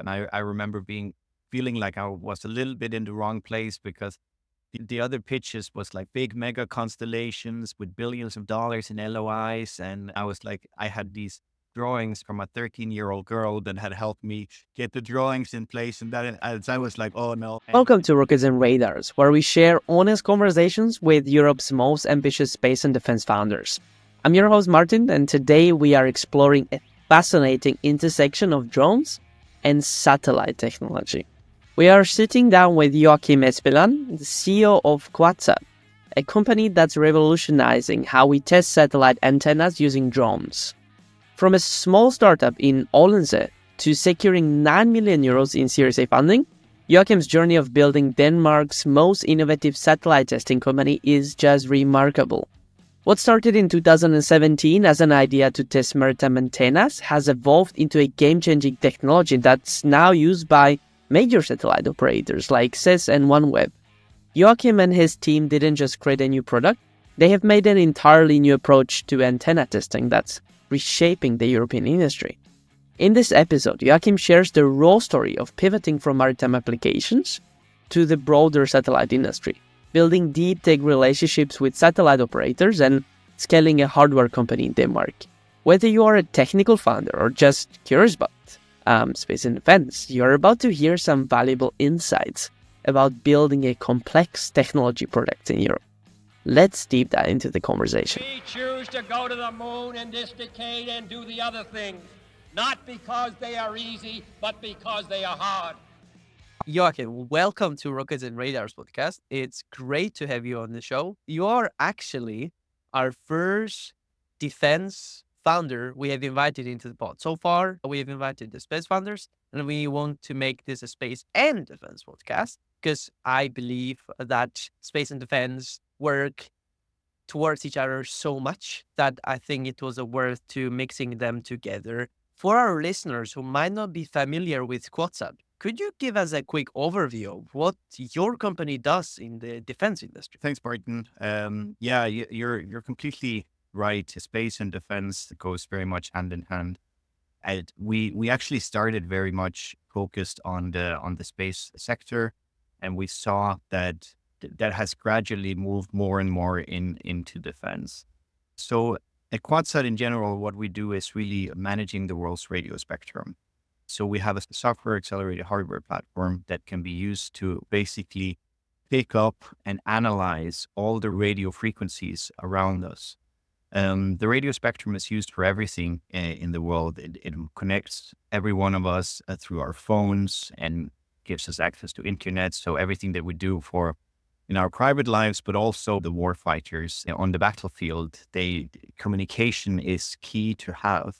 I remember feeling like I was a little bit in the wrong place because the other pitches was like big mega constellations with billions of dollars in LOIs. And I was like, I had these drawings from a 13-year-old girl that had helped me get the drawings in place. And I was like, oh no. Welcome to Rockets and Radars, where we share honest conversations with Europe's most ambitious space and defense founders. I'm your host, Martin, and today we are exploring a fascinating intersection of drones and satellite technology. We are sitting down with Joakim Espeland, the CEO of Quadsat, a company that's revolutionizing how we test satellite antennas using drones. From a small startup in Odense to securing 9 million euros in Series A funding, Joakim's journey of building Denmark's most innovative satellite testing company is just remarkable. What started in 2017 as an idea to test maritime antennas has evolved into a game-changing technology that's now used by major satellite operators like SES and OneWeb. Joakim and his team didn't just create a new product, they have made an entirely new approach to antenna testing that's reshaping the European industry. In this episode, Joakim shares the raw story of pivoting from maritime applications to the broader satellite industry, building deep tech relationships with satellite operators and scaling a hardware company in Denmark. Whether you are a technical founder or just curious about space and defense, you're about to hear some valuable insights about building a complex technology product in Europe. Let's deep dive into the conversation. We choose to go to the moon in this decade and do the other things, not because they are easy, but because they are hard. Joakim, welcome to Rockets and Radars podcast. It's great to have you on the show. You are actually our first defense founder we have invited into the pod. So far, we have invited the space founders, and we want to make this a space and defense podcast because I believe that space and defense work towards each other so much that I think it was worth to mixing them together. For our listeners who might not be familiar with Quadsat, could you give us a quick overview of what your company does in the defense industry? Thanks, Martin. You're completely right. Space and defense goes very much hand in hand. And we actually started very much focused on the space sector, and we saw that has gradually moved more and more into defense. So at Quadsat in general, what we do is really managing the world's radio spectrum. So we have a software accelerated hardware platform that can be used to basically pick up and analyze all the radio frequencies around us. The radio spectrum is used for everything in the world. It connects every one of us through our phones and gives us access to internet. So everything that we do in our private lives, but also the war fighters on the battlefield, communication is key to have.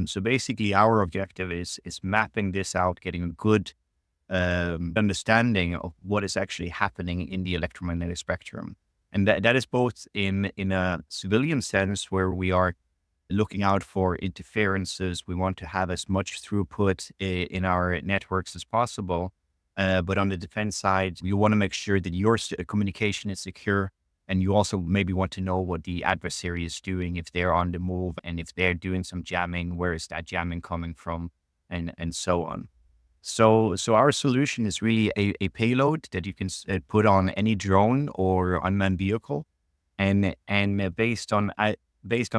So basically our objective is mapping this out, getting a good understanding of what is actually happening in the electromagnetic spectrum. And that is both in a civilian sense where we are looking out for interferences. We want to have as much throughput in our networks as possible. But on the defense side, you want to make sure that your communication is secure. And you also maybe want to know what the adversary is doing, if they're on the move and if they're doing some jamming, where is that jamming coming from, and so on. So our solution is really a payload that you can put on any drone or unmanned vehicle. And based on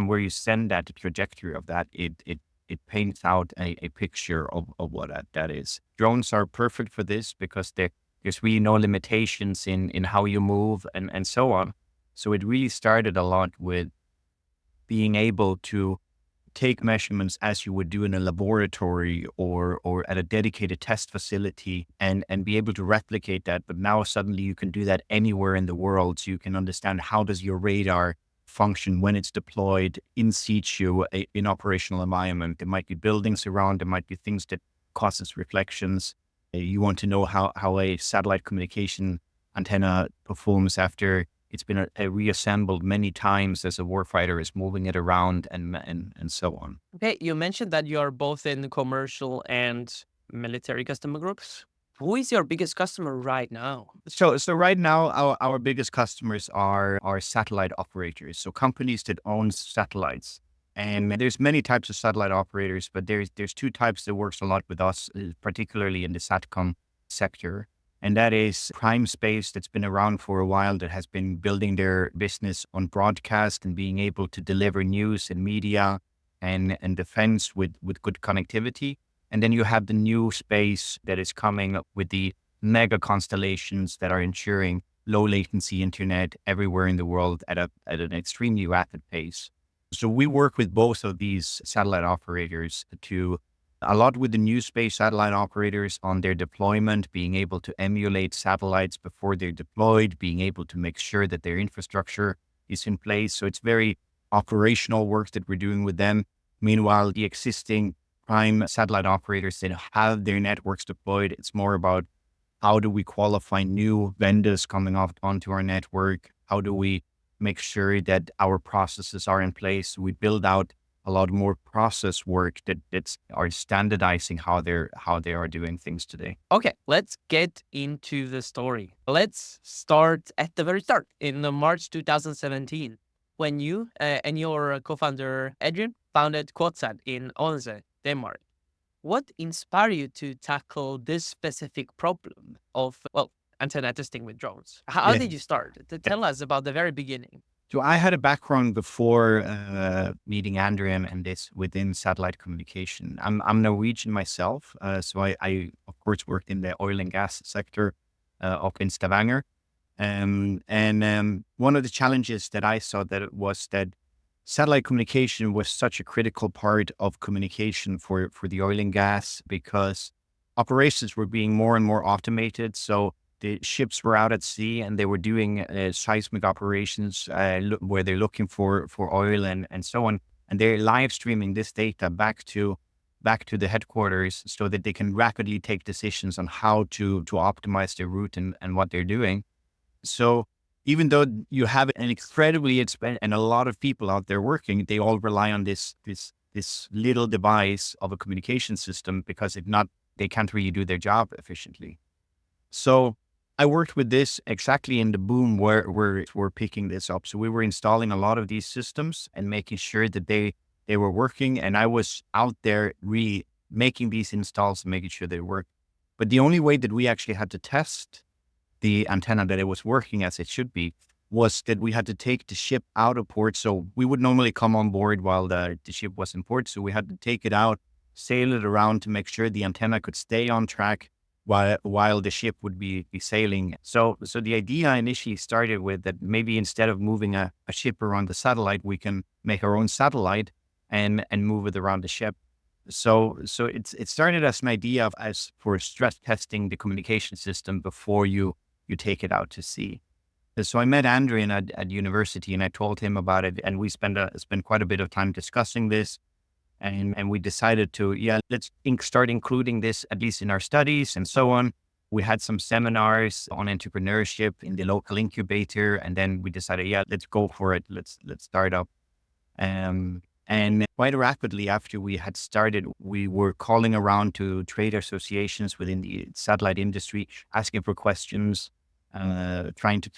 where you send that, the trajectory of that, it paints out a picture of what that is. Drones are perfect for this because there's really no limitations in how you move and so on. So it really started a lot with being able to take measurements as you would do in a laboratory or at a dedicated test facility and be able to replicate that. But now suddenly you can do that anywhere in the world. So you can understand how does your radar function when it's deployed in situ in operational environment. There might be buildings around, there might be things that causes reflections. You want to know how a satellite communication antenna performs after it's been reassembled many times as a warfighter is moving it around and so on. Okay, you mentioned that you are both in commercial and military customer groups. Who is your biggest customer right now? So right now, our biggest customers are satellite operators. So companies that own satellites And there's many types of satellite operators, but there's two types that works a lot with us, particularly in the SATCOM sector. And that is Prime Space, that's been around for a while, that has been building their business on broadcast and being able to deliver news and media and defense with good connectivity. And then you have the new space that is coming up with the mega constellations that are ensuring low latency internet everywhere in the world at an extremely rapid pace. So we work with both of these satellite operators to a lot with the new space satellite operators on their deployment, being able to emulate satellites before they're deployed, being able to make sure that their infrastructure is in place. So it's very operational work that we're doing with them. Meanwhile, the existing prime satellite operators that have their networks deployed, it's more about how do we qualify new vendors coming onto our network? How do we make sure that our processes are in place? We build out a lot more process work that's are standardizing how they are doing things today. Okay, let's get into the story. Let's start at the very start in March 2017, when you and your co-founder Adrian founded Quadsat in Odense, Denmark. What inspired you to tackle this specific problem of, well, antenna testing with drones? How Yeah. did you start? Tell us about the very beginning. So I had a background before meeting Andrea and this within satellite communication. I'm Norwegian myself, so I of course worked in the oil and gas sector up in Stavanger. One of the challenges that I saw that was that satellite communication was such a critical part of communication for the oil and gas, because operations were being more and more automated. So the ships were out at sea and they were doing seismic operations where they're looking for oil and so on. And they're live streaming this data back to the headquarters so that they can rapidly take decisions on how to optimize their route and what they're doing. So even though you have an incredibly and a lot of people out there working, they all rely on this little device of a communication system, because if not, they can't really do their job efficiently. So I worked with this exactly in the boom where we're picking this up. So we were installing a lot of these systems and making sure that they were working. And I was out there really making these installs and making sure they work. But the only way that we actually had to test the antenna that it was working as it should be was that we had to take the ship out of port. So we would normally come on board while the ship was in port. So we had to take it out, sail it around to make sure the antenna could stay on track while the ship would be sailing. So the idea initially started with that maybe instead of moving a ship around the satellite, we can make our own satellite and move it around the ship. So it started as an idea as for stress testing the communication system before you take it out to sea. So I met Andrian at university and I told him about it, and we spent quite a bit of time discussing this. And we decided to, let's start including this at least in our studies and so on. We had some seminars on entrepreneurship in the local incubator, and then we decided, let's go for it. Let's start up. And quite rapidly after we had started, we were calling around to trade associations within the satellite industry, asking for questions, trying to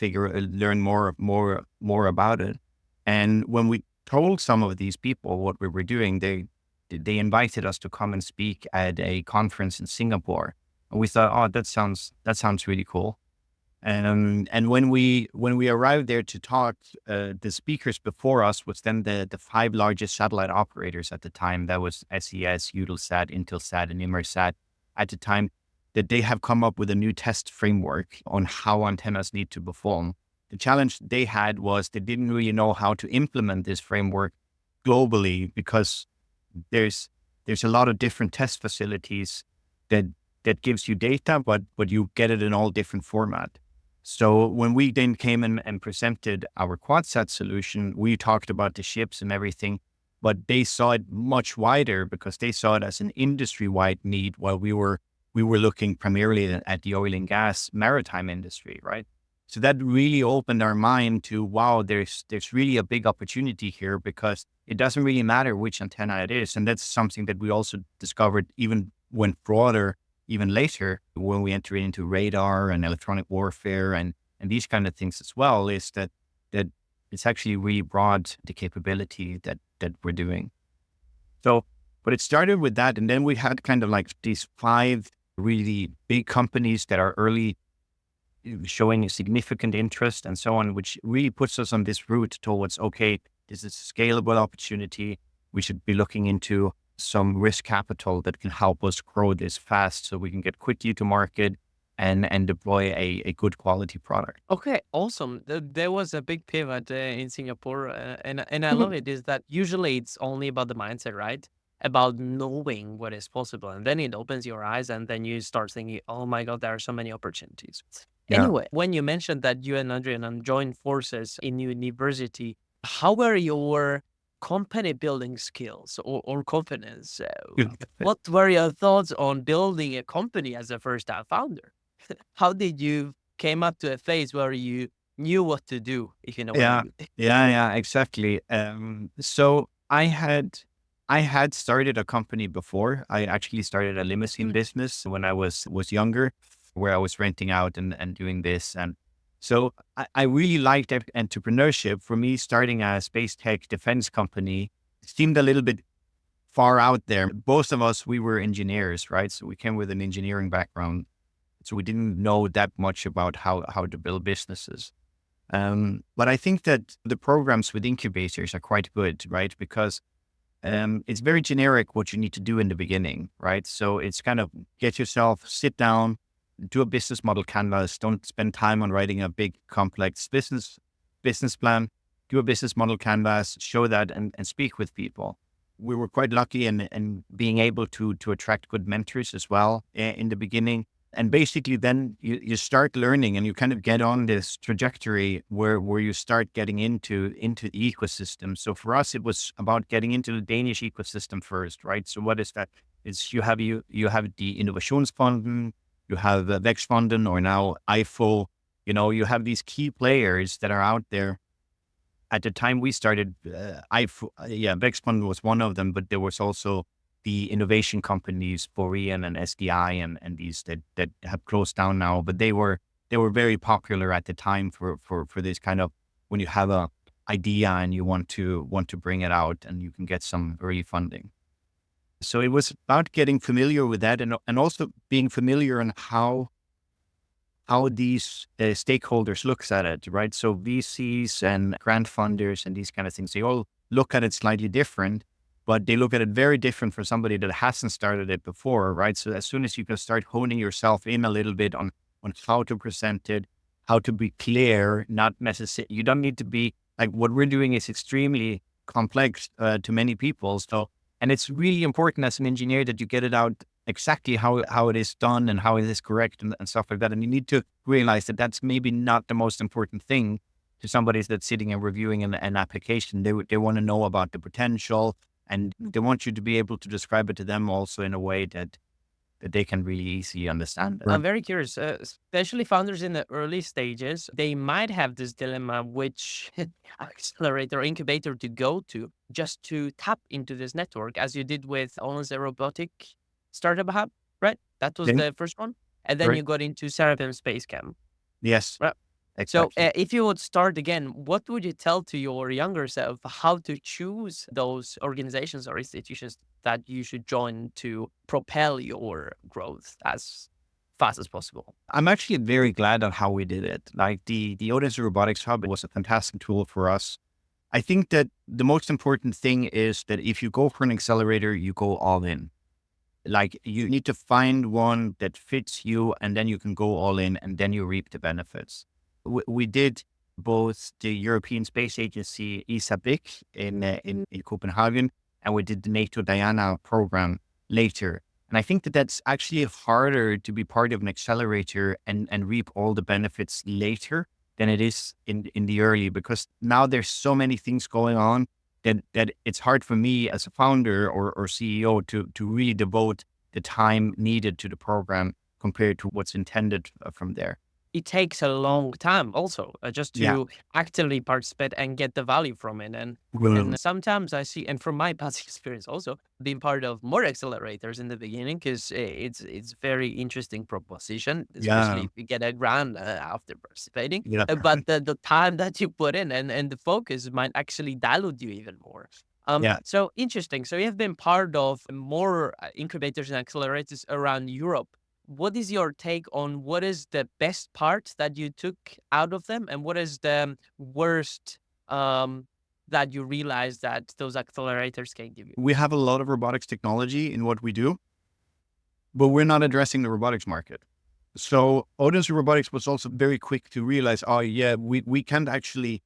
learn more about it. And when we told some of these people what we were doing, they invited us to come and speak at a conference in Singapore. And we thought, that sounds really cool. And when we arrived there to talk, the speakers before us was then the 5 largest satellite operators at the time. That was SES, Eutelsat, Intelsat, and Inmarsat at the time, that they have come up with a new test framework on how antennas need to perform. The challenge they had was they didn't really know how to implement this framework globally, because there's a lot of different test facilities that gives you data, but you get it in all different format. So when we then came in and presented our Quadsat solution, we talked about the ships and everything, but they saw it much wider because they saw it as an industry-wide need, while we were looking primarily at the oil and gas maritime industry, right? So that really opened our mind to, wow, there's really a big opportunity here, because it doesn't really matter which antenna it is. And that's something that we also discovered even went broader even later when we enter into radar and electronic warfare and these kind of things as well, is that it's actually really broad, the capability that that we're doing. So, but it started with that. And then we had kind of like these 5 really big companies that are early showing a significant interest and so on, which really puts us on this route towards, okay, this is a scalable opportunity. We should be looking into some risk capital that can help us grow this fast so we can get quickly to market and deploy a good quality product. Okay, awesome. There was a big pivot in Singapore, and I love it. Is that usually it's only about the mindset, right? About knowing what is possible, and then it opens your eyes, and then you start thinking, "Oh my God, there are so many opportunities." Yeah. Anyway, when you mentioned that you and Adrian joined forces in university, how were your company building skills or confidence? What were your thoughts on building a company as a first-time founder? How did you came up to a phase where you knew what to do, if you know what I Yeah, mean? yeah, exactly. So I had started a company before. I actually started a limousine Mm. business when I was younger, where I was renting out and doing this. And so I really liked entrepreneurship. For me, starting a space tech defense company seemed a little bit far out there. Both of us, we were engineers, right? So we came with an engineering background. So we didn't know that much about how to build businesses. But I think that the programs with incubators are quite good, right? Because it's very generic what you need to do in the beginning, right? So it's kind of get yourself, sit down, do a business model canvas. Don't spend time on writing a big complex business plan. Do a business model canvas, show that, and speak with people. We were quite lucky in being able to attract good mentors as well in the beginning. And basically then you start learning and you kind of get on this trajectory where you start getting into the ecosystem. So for us, it was about getting into the Danish ecosystem first, right? So what is that? It's you have the Innovationsfonden, you have Vækstfonden, or now IFO, you have these key players that are out there. At the time we started, Vækstfonden was one of them, but there was also the innovation companies, Borean and SDI and these that have closed down now, but they were very popular at the time for this kind of, when you have a idea and you want to bring it out and you can get some early funding. So it was about getting familiar with that and also being familiar on how these stakeholders looks at it, right? So VCs and grant funders and these kind of things, they all look at it slightly different, but they look at it very different for somebody that hasn't started it before, right? So as soon as you can start honing yourself in a little bit on how to present it, how to be clear, not necessarily, you don't need to be like, what we're doing is extremely complex to many people. So, and it's really important as an engineer that you get it out exactly how it is done and how it is correct and stuff like that. And you need to realize that that's maybe not the most important thing to somebody that's sitting and reviewing an application. They want to know about the potential, and they want you to be able to describe it to them also in a way that they can really easily understand it. I'm very curious, especially founders in the early stages, they might have this dilemma which accelerator or incubator to go to just to tap into this network, as you did with Only Robotic Startup Hub, right? That was Okay. the first one. And then Right. you got into Seraphim Space Camp. Yes, Right. So exactly. if you would start again, what would you tell to your younger self how to choose those organizations or institutions that you should join to propel your growth as fast as possible? I'm actually very glad on how we did it. Like the Odense Robotics Hub was a fantastic tool for us. I think that the most important thing is that if you go for an accelerator, you go all in. Like you need to find one that fits you, and then you can go all in, and then you reap the benefits. We did both the European Space Agency ESA-BIC in Copenhagen, and we did the NATO Diana program later. And I think that that's actually harder to be part of an accelerator and reap all the benefits later than it is in the early, because now there's so many things going on that it's hard for me as a founder or CEO to really devote the time needed to the program compared to what's intended from there. It takes a long time also just Yeah. to actively participate and get the value from it. And Well, sometimes I see, and from my past experience also, being part of more accelerators in the beginning, because it's very interesting proposition, especially yeah. if you get a grant after participating. Yeah. But the time that you put in and the focus might actually dilute you even more. Yeah. So interesting. So you have been part of more incubators and accelerators around Europe. What is your take on what is the best part that you took out of them, and what is the worst that you realize that those accelerators can give you? We have a lot of robotics technology in what we do, but we're not addressing the robotics market. So Odin's Robotics was also very quick to realize, oh yeah, we can't actually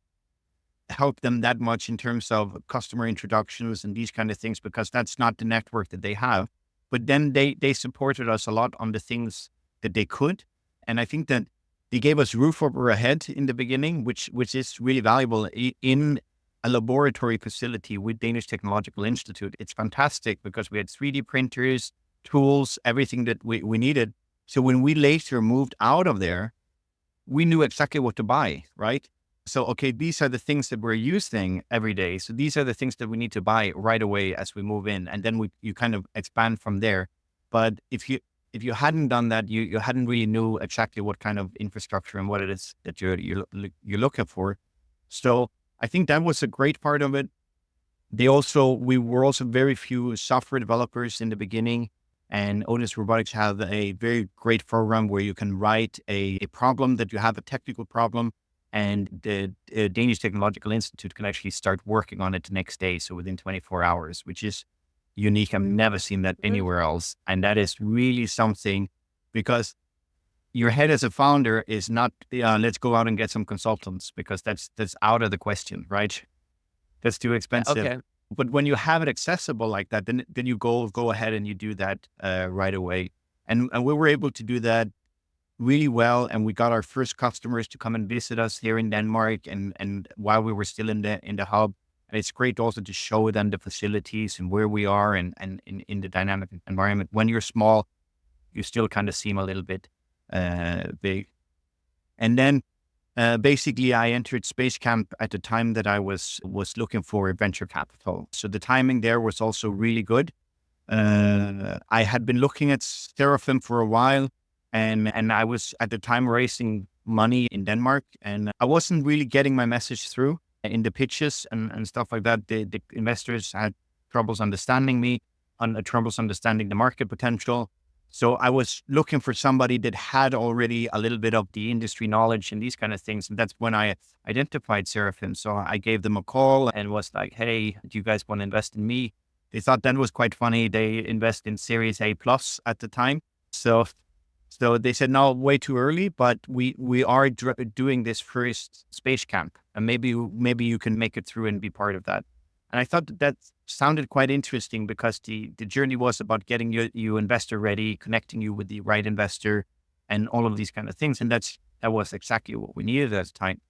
help them that much in terms of customer introductions and these kind of things, because that's not the network that they have. But then they supported us a lot on the things that they could. And I think that they gave us roof over our head in the beginning, which is really valuable in a laboratory facility with Danish Technological Institute. It's fantastic because we had 3D printers, tools, everything that we needed. So when we later moved out of there, we knew exactly what to buy, right? So, okay, these are the things that we're using every day. So these are the things that we need to buy right away as we move in. And then you kind of expand from there. But if you hadn't done that, you hadn't really knew exactly what kind of infrastructure and what it is that you're looking for. So I think that was a great part of it. We were also very few software developers in the beginning. And Otis Robotics have a very great program where you can write a problem that you have, a technical problem, and the Danish Technological Institute can actually start working on it the next day. So within 24 hours, which is unique. I've never seen that anywhere else. And that is really something, because your head as a founder is not, let's go out and get some consultants, because that's out of the question, right? That's too expensive. Okay. But when you have it accessible like that, then you go ahead and you do that right away. And we were able to do that really well. And we got our first customers to come and visit us here in Denmark, and while we were still in the hub. And it's great also to show them the facilities and where we are and in the dynamic environment. When you're small, you still kind of seem a little bit big. And then basically, I entered Space Camp at the time that I was looking for venture capital. So the timing there was also really good. I had been looking at Seraphim for a while, and I was at the time raising money in Denmark, and I wasn't really getting my message through in the pitches and stuff like that. The investors had troubles understanding me, troubles understanding the market potential. So I was looking for somebody that had already a little bit of the industry knowledge and these kind of things. And that's when I identified Seraphim. So I gave them a call and was like, hey, do you guys want to invest in me? They thought that was quite funny. They invest in Series A plus at the time. So they said, no, way too early, but we are doing this first Space Camp, and maybe you can make it through and be part of that. And I thought that sounded quite interesting, because the journey was about getting you investor ready, connecting you with the right investor, and all of these kind of things. And that was exactly what we needed at the time.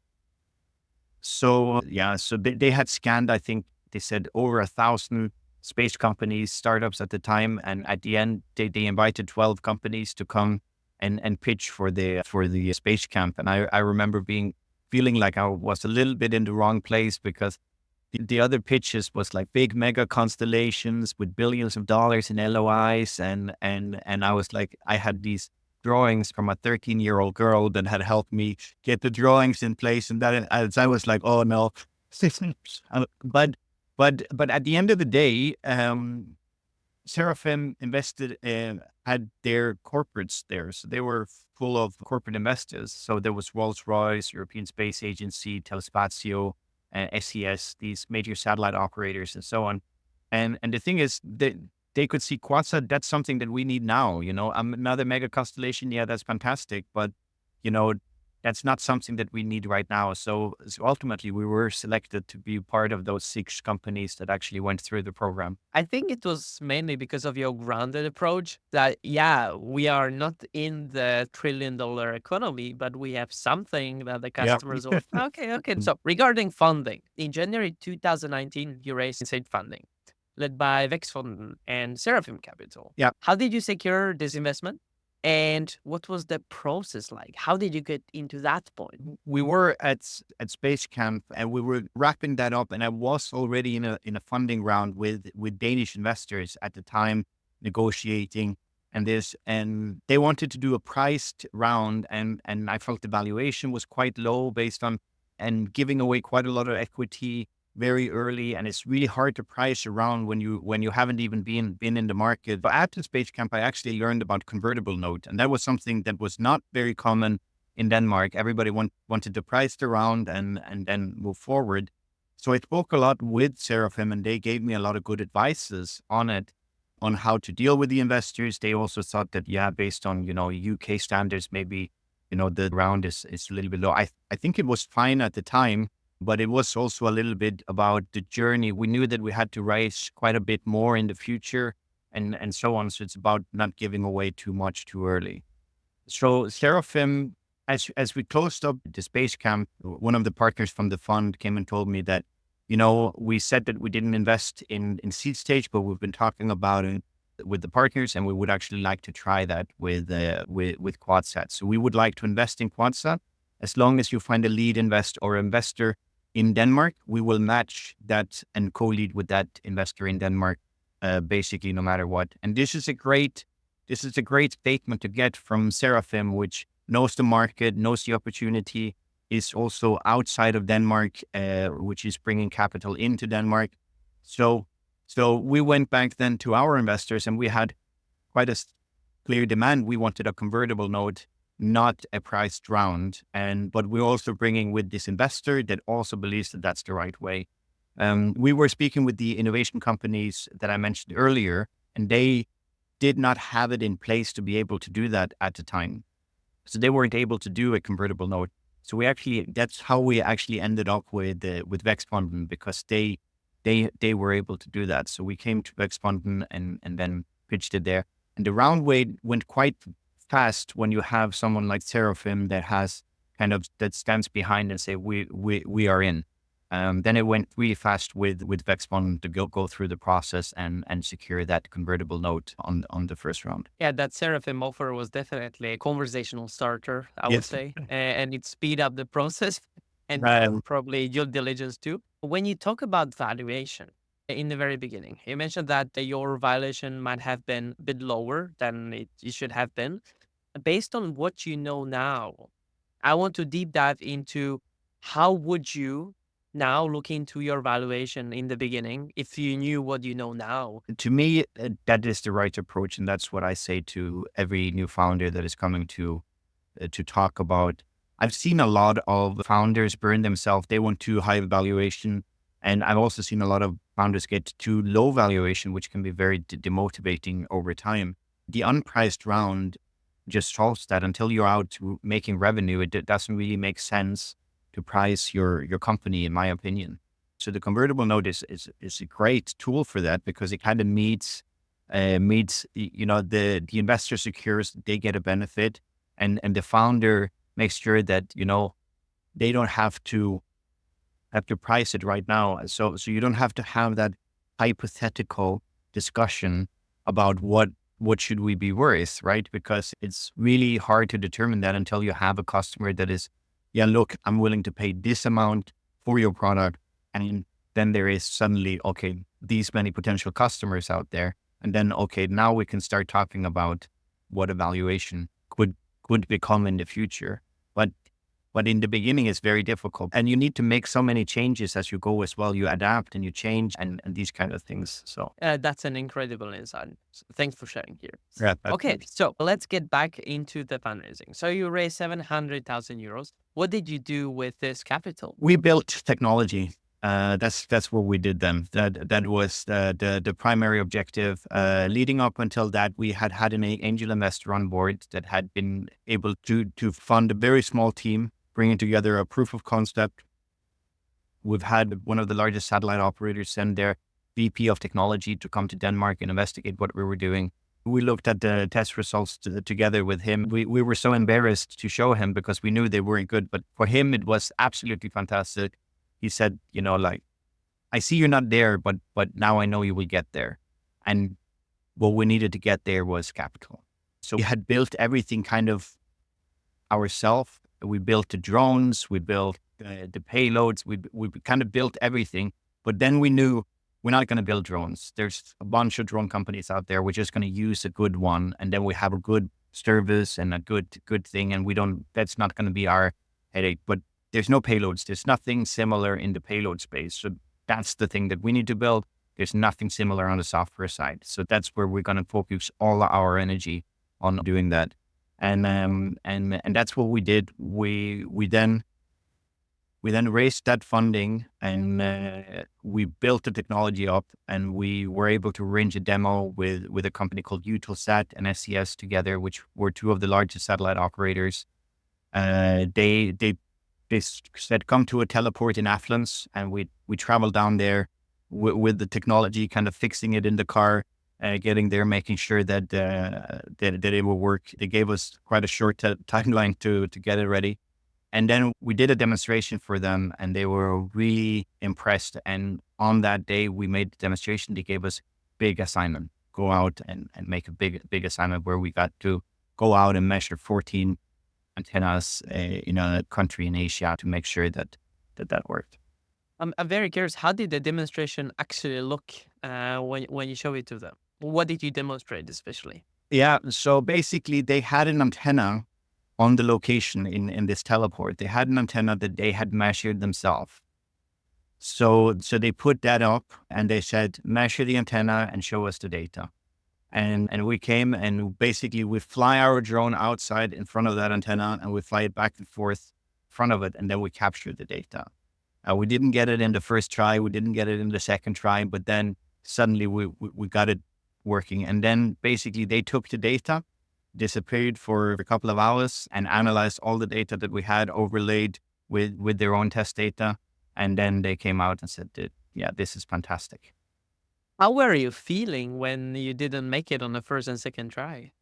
So yeah, so they had scanned, I think they said, over 1,000 space companies, startups at the time. And at the end, they invited 12 companies to come and pitch for the Space Camp. And I remember feeling like I was a little bit in the wrong place, because the other pitches was like big mega constellations with billions of dollars in LOIs. And I was like, I had these drawings from a 13-year-old girl that had helped me get the drawings in place. And that, as I was like, oh no. But at the end of the day, Seraphim invested had their corporates there. So they were full of corporate investors. So there was Rolls-Royce, European Space Agency, Telespazio, SES, these major satellite operators and so on. And the thing is, they could see Quadsat, that's something that we need now, another mega constellation. Yeah, that's fantastic. But, that's not something that we need right now. So ultimately, we were selected to be part of those 6 companies that actually went through the program. I think it was mainly because of your grounded approach that, yeah, we are not in the $1 trillion economy, but we have something that the customers will. Okay. So regarding funding, in January 2019, you raised seed funding led by Vexfond and Seraphim Capital. Yeah. How did you secure this investment? And what was the process like? How did you get into that point? We were at Space Camp, and we were wrapping that up. And I was already in a funding round with Danish investors at the time, negotiating and they wanted to do a priced round, and I felt the valuation was quite low based on and giving away quite a lot of equity. very early, and it's really hard to price around when you haven't even been in the market. But at the Space Camp, I actually learned about convertible note, and that was something that was not very common in Denmark. Everybody wanted to price the round and then move forward. So I spoke a lot with Seraphim, and they gave me a lot of good advices on it, on how to deal with the investors. They also thought that, yeah, based on, UK standards, maybe, the round is a little bit low. I think it was fine at the time, but it was also a little bit about the journey. We knew that we had to raise quite a bit more in the future and so on. So it's about not giving away too much too early. So Seraphim, as we closed up the Space Camp, one of the partners from the fund came and told me that, we said that we didn't invest in seed stage, but we've been talking about it with the partners, and we would actually like to try that with Quadsat. So we would like to invest in Quadsat. As long as you find a lead investor in Denmark, we will match that and co-lead with that investor in Denmark, basically no matter what. And this is a great statement to get from Seraphim, which knows the market, knows the opportunity, is also outside of Denmark, which is bringing capital into Denmark. So we went back then to our investors, and we had quite a clear demand. We wanted a convertible note, not a priced round. But we're also bringing with this investor that also believes that that's the right way. We were speaking with the innovation companies that I mentioned earlier, and they did not have it in place to be able to do that at the time. So they weren't able to do a convertible note. So that's how we actually ended up with Vækstfonden, because they were able to do that. So we came to Vækstfonden and then pitched it there. And the round went quite fast when you have someone like Seraphim that stands behind and say, we are in. Then it went really fast with Vækstfonden to go through the process and secure that convertible note on the first round. Yeah, that Seraphim offer was definitely a conversational starter, I would say, and it speed up the process and probably due diligence too. When you talk about valuation in the very beginning, you mentioned that your valuation might have been a bit lower than it should have been. Based on what you know now, I want to deep dive into how would you now look into your valuation in the beginning if you knew what you know now? To me, that is the right approach. And that's what I say to every new founder that is coming to talk about. I've seen a lot of founders burn themselves. They want too high valuation. And I've also seen a lot of founders get too low valuation, which can be very demotivating over time. The unpriced round just solves that. Until you're out making revenue, it doesn't really make sense to price your company, in my opinion. So the convertible note is a great tool for that, because it kind of meets the investor secures, they get a benefit, and the founder makes sure that they don't have to price it right now. So you don't have to have that hypothetical discussion about what should we be worth, right? Because it's really hard to determine that until you have a customer that is, yeah, look, I'm willing to pay this amount for your product. And then there is suddenly, okay, these many potential customers out there. And then, okay, now we can start talking about what a valuation could become in the future. But in the beginning, it's very difficult. And you need to make so many changes as you go as well. You adapt and you change and these kind of things. So that's an incredible insight. So thanks for sharing here. yeah, okay, so let's get back into the fundraising. So you raised 700,000 euros. What did you do with this capital? We built technology. That's what we did then. That was the primary objective. Leading up until that, we had an angel investor on board that had been able to fund a very small team, bringing together a proof of concept. We've had one of the largest satellite operators send their VP of technology to come to Denmark and investigate what we were doing. We looked at the test results together with him. We were so embarrassed to show him because we knew they weren't good, but for him, it was absolutely fantastic. He said, I see you're not there, but now I know you will get there. And what we needed to get there was capital. So we had built everything kind of ourselves. We built the drones, we built the payloads, we kind of built everything. But then we knew we're not going to build drones. There's a bunch of drone companies out there. We're just going to use a good one. And then we have a good service and a good thing. And that's not going to be our headache. But there's no payloads. There's nothing similar in the payload space. So that's the thing that we need to build. There's nothing similar on the software side. So that's where we're going to focus all our energy on doing that. And that's what we did. We then raised that funding, and we built the technology up, and we were able to arrange a demo with a company called Eutelsat and SES together, which were two of the largest satellite operators. They said, come to a teleport in Athens, and we traveled down there with the technology, kind of fixing it in the car, getting there, making sure that it will work. They gave us quite a short timeline to get it ready. And then we did a demonstration for them, and they were really impressed. And on that day, we made the demonstration. They gave us big assignment, go out and make a big assignment where we got to go out and measure 14 antennas in a country in Asia to make sure that worked. I'm very curious. How did the demonstration actually look when you show it to them? What did you demonstrate especially? Yeah, so basically they had an antenna on the location in this teleport. They had an antenna that they had measured themselves. So they put that up and they said, measure the antenna and show us the data. And we came and basically we fly our drone outside in front of that antenna and we fly it back and forth in front of it. And then we capture the data. We didn't get it in the first try. We didn't get it in the second try, but then suddenly we got it working. And then basically they took the data, disappeared for a couple of hours and analyzed all the data that we had overlaid with their own test data. And then they came out and said, yeah, this is fantastic. How were you feeling when you didn't make it on the first and second try?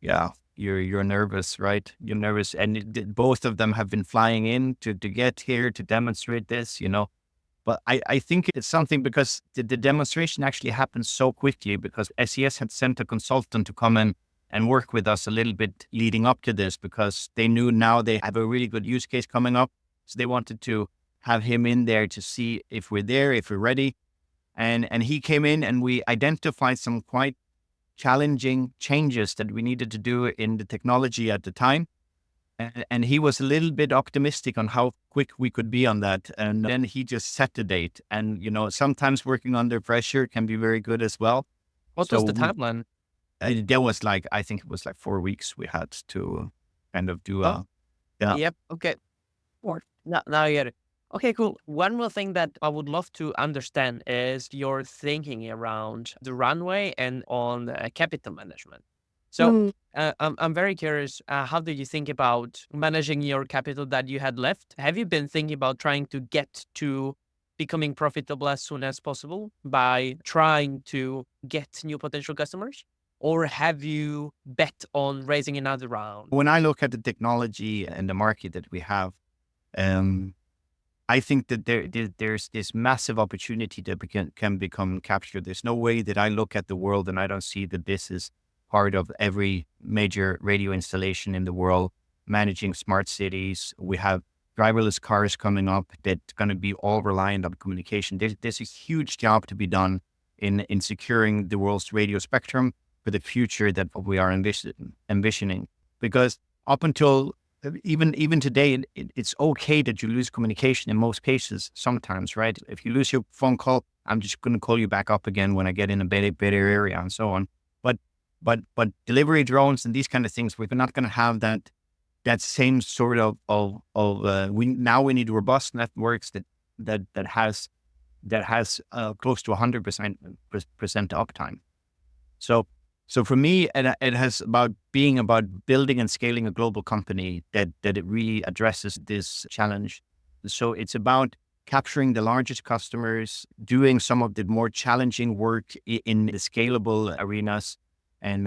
Yeah, you're nervous, right? You're nervous. And both of them have been flying in to get here to demonstrate this, But I think it's something because the demonstration actually happened so quickly because SES had sent a consultant to come in and work with us a little bit leading up to this because they knew now they have a really good use case coming up. So they wanted to have him in there to see if we're there, if we're ready. And he came in and we identified some quite challenging changes that we needed to do in the technology at the time. And he was a little bit optimistic on how quick we could be on that. And then he just set the date. And, sometimes working under pressure can be very good as well. What was the timeline? There was I think it was 4 weeks we had to kind of do yeah. Yep. Okay. Now I get it. Okay, cool. One more thing that I would love to understand is your thinking around the runway and on capital management. So I'm very curious, how do you think about managing your capital that you had left? Have you been thinking about trying to get to becoming profitable as soon as possible by trying to get new potential customers? Or have you bet on raising another round? When I look at the technology and the market that we have, I think that there's this massive opportunity that can become captured. There's no way that I look at the world and I don't see that this is part of every major radio installation in the world, managing smart cities. We have driverless cars coming up that's going to be all reliant on communication. There's a huge job to be done in securing the world's radio spectrum for the future that we are envisioning. Because up until even today, it's okay that you lose communication in most cases sometimes, right? If you lose your phone call, I'm just going to call you back up again when I get in a better area and so on. But delivery drones and these kind of things, we're not going to have that same sort of we need robust networks that has close to 100% uptime. So for me, it has being about building and scaling a global company that it really addresses this challenge. So it's about capturing the largest customers, doing some of the more challenging work in the scalable arenas, and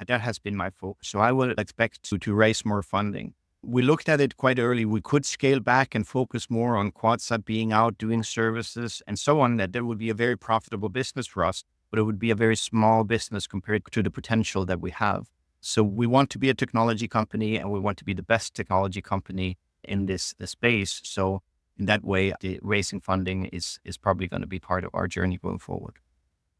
that has been my focus. So I would expect to raise more funding. We looked at it quite early. We could scale back and focus more on Quadsat being out, doing services and so on, that would be a very profitable business for us. But it would be a very small business compared to the potential that we have. So we want to be a technology company and we want to be the best technology company in this space. So in that way, the raising funding is probably going to be part of our journey going forward.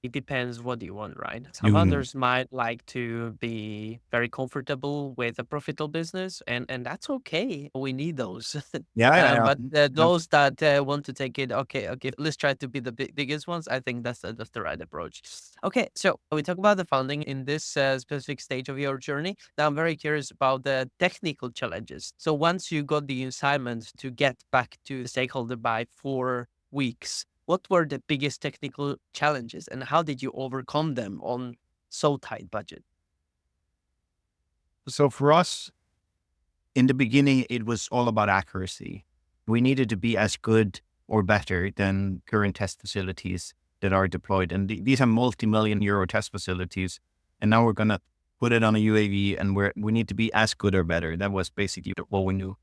It depends what you want, right? Some You, founders might like to be very comfortable with a profitable business, and that's okay. We need those. yeah, yeah, But yeah. those that want to take it, okay, let's try to be the biggest ones. I think that's the right approach. Okay, so we talk about the founding in this specific stage of your journey. Now I'm very curious about the technical challenges. So once you got the assignment to get back to the stakeholder by 4 weeks, what were the biggest technical challenges and how did you overcome them on so tight budget? So for us, in the beginning, it was all about accuracy. We needed to be as good or better than current test facilities that are deployed. And these are multi-million euro test facilities. And now we're going to put it on a UAV and we need to be as good or better. That was basically what we knew.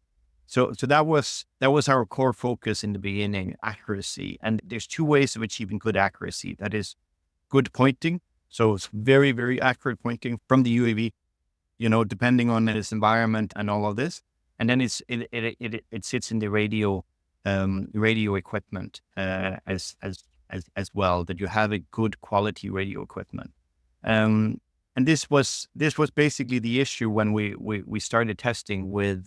So that was our core focus in the beginning, accuracy. And there's two ways of achieving good accuracy. That is good pointing. So it's very, very accurate pointing from the UAV, depending on its environment and all of this. And then it sits in the radio equipment as well, that you have a good quality radio equipment. And this was basically the issue when we started testing with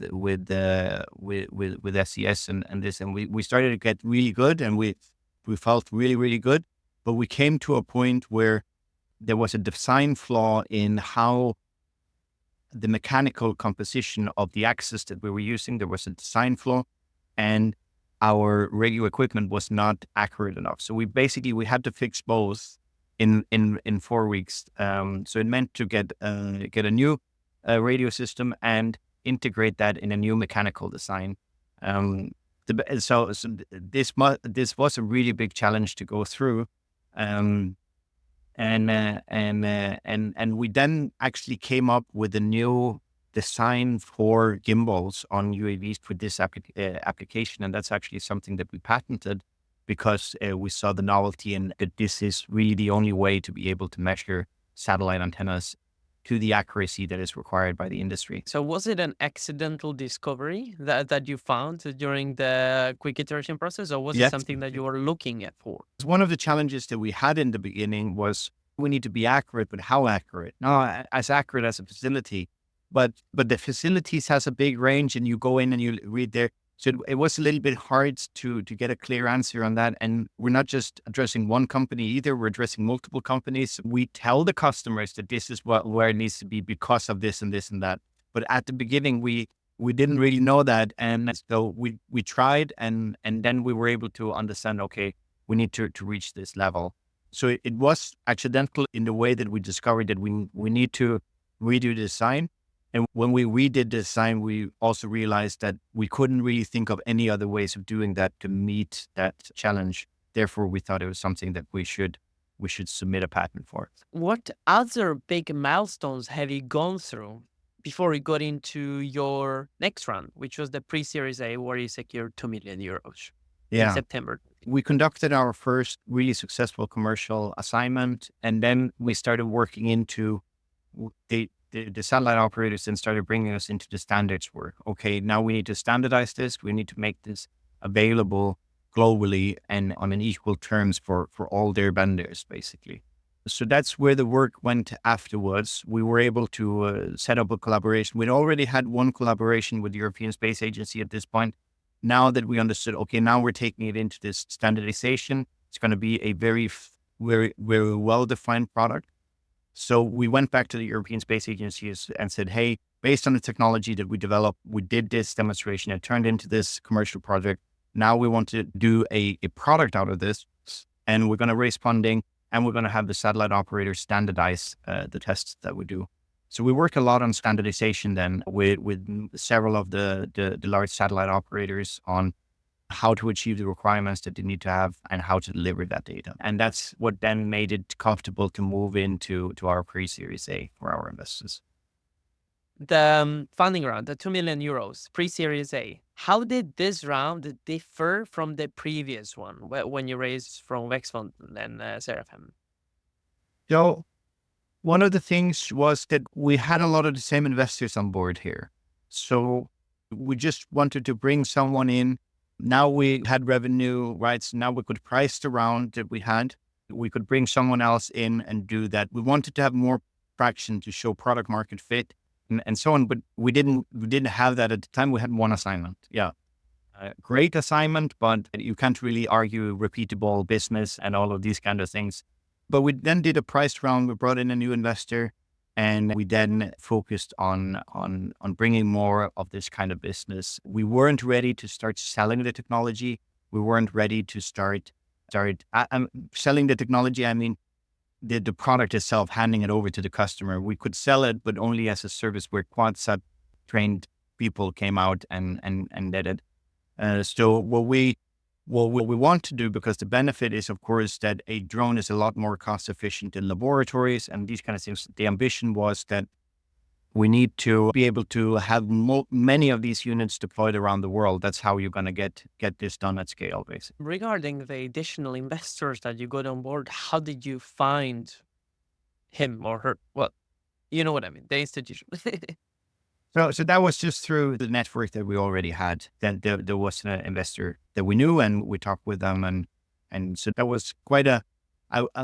SES and this, and we started to get really good, and we felt really, really good, but we came to a point where there was a design flaw in how the mechanical composition of the axis that we were using. There was a design flaw, and our radio equipment was not accurate enough. So we had to fix both in 4 weeks. So it meant to get a new radio system and integrate that in a new mechanical design. So this was a really big challenge to go through. And we then actually came up with a new design for gimbals on UAVs for this application. And that's actually something that we patented because we saw the novelty and that this is really the only way to be able to measure satellite antennas to the accuracy that is required by the industry. So was it an accidental discovery that you found during the quick iteration process, or was it Yes. something that you were looking at for? One of the challenges that we had in the beginning was we need to be accurate, but how accurate? Not as accurate as a facility, but the facilities has a big range, and you go in and you read there. So it was a little bit hard to get a clear answer on that. And we're not just addressing one company either. We're addressing multiple companies. We tell the customers that this is where it needs to be because of this and this and that. But at the beginning, we didn't really know that. And so we tried and then we were able to understand, okay, we need to reach this level. So it was accidental in the way that we discovered that we need to redo the design. And when we redid the design, we also realized that we couldn't really think of any other ways of doing that to meet that challenge. Therefore, we thought it was something that we should submit a patent for. What other big milestones have you gone through before you got into your next round, which was the pre-Series A, where you secured 2 million euros in September? We conducted our first really successful commercial assignment, and then we started working into the satellite operators then started bringing us into the standards work. Okay, now we need to standardize this. We need to make this available globally and on an equal terms for all their vendors, basically. So that's where the work went afterwards. We were able to set up a collaboration. We'd already had one collaboration with the European Space Agency at this point. Now that we understood, okay, now we're taking it into this standardization. It's going to be a very, very, very well-defined product. So we went back to the European Space Agency and said, hey, based on the technology that we developed, we did this demonstration. It turned into this commercial project. Now we want to do a product out of this, and we're going to raise funding, and we're going to have the satellite operators standardize the tests that we do. So we work a lot on standardization then with several of the large satellite operators on how to achieve the requirements that they need to have and how to deliver that data. And that's what then made it comfortable to move into our pre-Series A for our investors. The funding round, the 2 million euros, pre-Series A, how did this round differ from the previous one when you raised from Wexfund and Seraphim? So one of the things was that we had a lot of the same investors on board here. So we just wanted to bring someone in. Now we had revenue, right? So now we could price the round that we had. We could bring someone else in and do that. We wanted to have more traction to show product market fit and so on, but we didn't have that at the time. We had one assignment. Yeah. Great assignment, but you can't really argue repeatable business and all of these kind of things. But we then did a price round. We brought in a new investor, and we then focused on bringing more of this kind of business. We weren't ready to start selling the technology. We weren't ready to start selling the technology. I mean, the product itself, handing it over to the customer. We could sell it, but only as a service where Quadsat trained people came out and did it. So what we want to do, because the benefit is, of course, that a drone is a lot more cost efficient in laboratories and these kind of things. The ambition was that we need to be able to have many of these units deployed around the world. That's how you're going to get this done at scale, basically. Regarding the additional investors that you got on board, how did you find him or her? Well, you know what I mean, the institution. So that was just through the network that we already had. Then there was an investor that we knew, and we talked with them, and so that was quite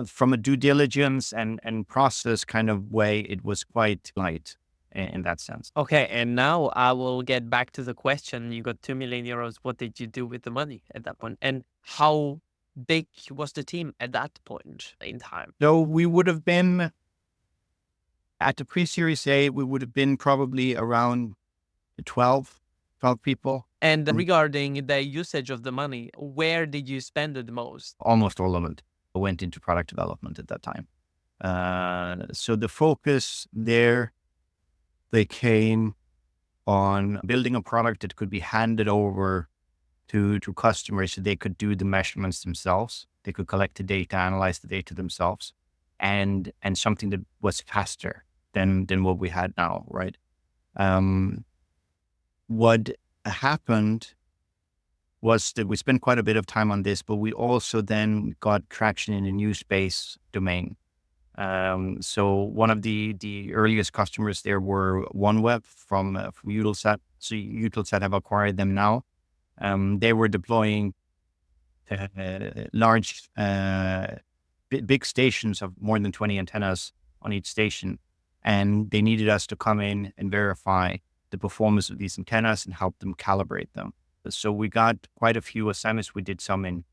from a due diligence and process kind of way. It was quite light in that sense. Okay, and now I will get back to the question. You got 2 million euros. What did you do with the money at that point? And how big was the team at that point in time? So we would have been, at the pre-Series A, we would have been probably around 12 people. And regarding the usage of the money, where did you spend it the most? Almost all of it went into product development at that time. So the focus there, they came on building a product that could be handed over to customers so they could do the measurements themselves. They could collect the data, analyze the data themselves, and something that was faster than what we had now, right? What happened was that we spent quite a bit of time on this, but we also then got traction in the new space domain. So one of the earliest customers there were OneWeb from Eutelsat. So Eutelsat have acquired them now. They were deploying large, big stations of more than 20 antennas on each station. And they needed us to come in and verify the performance of these antennas and help them calibrate them. So we got quite a few assignments. We did some in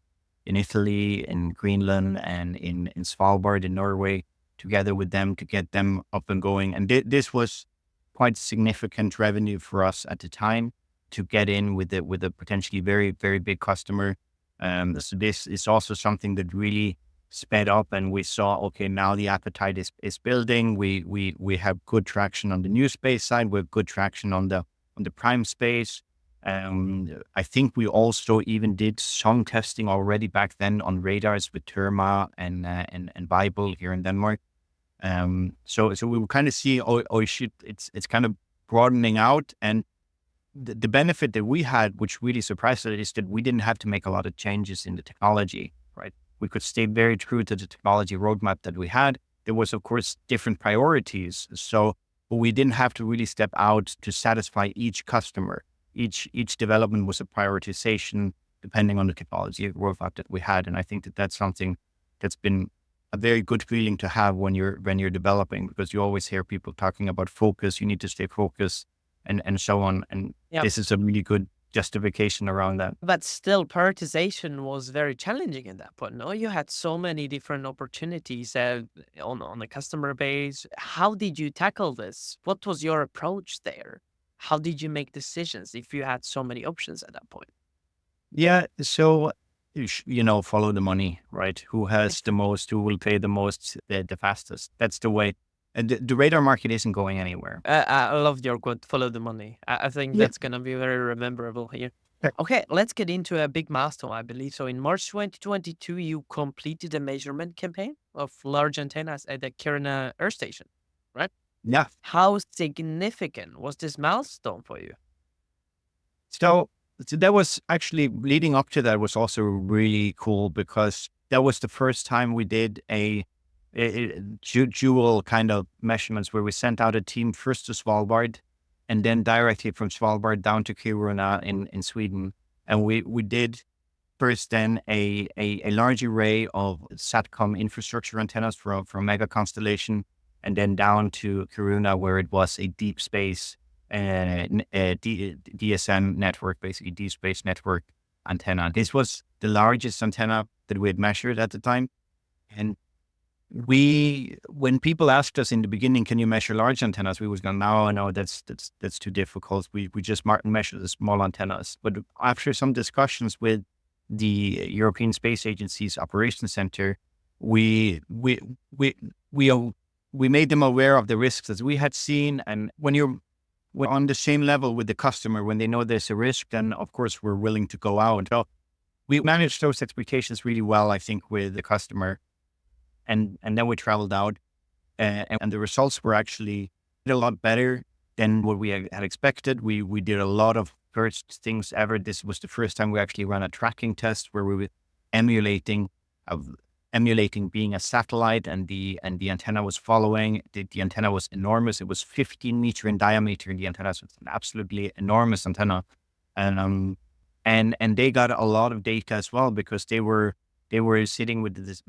Italy, in Greenland, and in Svalbard in Norway, together with them to get them up and going. And this was quite significant revenue for us at the time to get in with a potentially very, very big customer. So this is also something that really sped up, and we saw, okay, now the appetite is building. We have good traction on the new space side. We have good traction on the prime space. I think we also even did some testing already back then on radars with Therma and Bible here in Denmark. So we will kind of see, it's kind of broadening out. And the benefit that we had, which really surprised us, is that we didn't have to make a lot of changes in the technology, right? We could stay very true to the technology roadmap that we had. There was, of course, different priorities. But we didn't have to really step out to satisfy each customer. Each development was a prioritization depending on the technology roadmap that we had. And I think that that's something that's been a very good feeling to have when you're developing, because you always hear people talking about focus. You need to stay focused and so on. And This is a really good justification around that. But still, prioritization was very challenging at that point. No, you had so many different opportunities on the customer base. How did you tackle this? What was your approach there? How did you make decisions if you had so many options at that point? Yeah, so follow the money, right? Who has the most? Who will pay the most? The fastest. That's the way. And the radar market isn't going anywhere. I love your quote, follow the money. I think that's going to be very rememberable here. Okay, let's get into a big milestone, I believe. So in March 2022, you completed a measurement campaign of large antennas at the Kiruna Earth Station, right? Yeah. How significant was this milestone for you? So that was actually, leading up to that was also really cool, because that was the first time we did a dual kind of measurements where we sent out a team first to Svalbard and then directly from Svalbard down to Kiruna in Sweden. And we did first then a large array of SATCOM infrastructure antennas from Mega Constellation, and then down to Kiruna, where it was a deep space DSN network, basically deep space network antenna. This was the largest antenna that we had measured at the time. And when people asked us in the beginning, can you measure large antennas? We was going, no, that's too difficult. We just measure the small antennas. But after some discussions with the European Space Agency's Operations Center, we made them aware of the risks that we had seen. And when you're on the same level with the customer, when they know there's a risk, then of course we're willing to go out. So we managed those expectations really well, I think, with the customer. And then we traveled out, and the results were actually a lot better than what we had expected. We did a lot of first things ever. This was the first time we actually ran a tracking test where we were emulating being a satellite, and the antenna was following. The antenna was enormous. It was 15 meters in diameter. The antenna was an absolutely enormous antenna, and they got a lot of data as well, because they were sitting with this,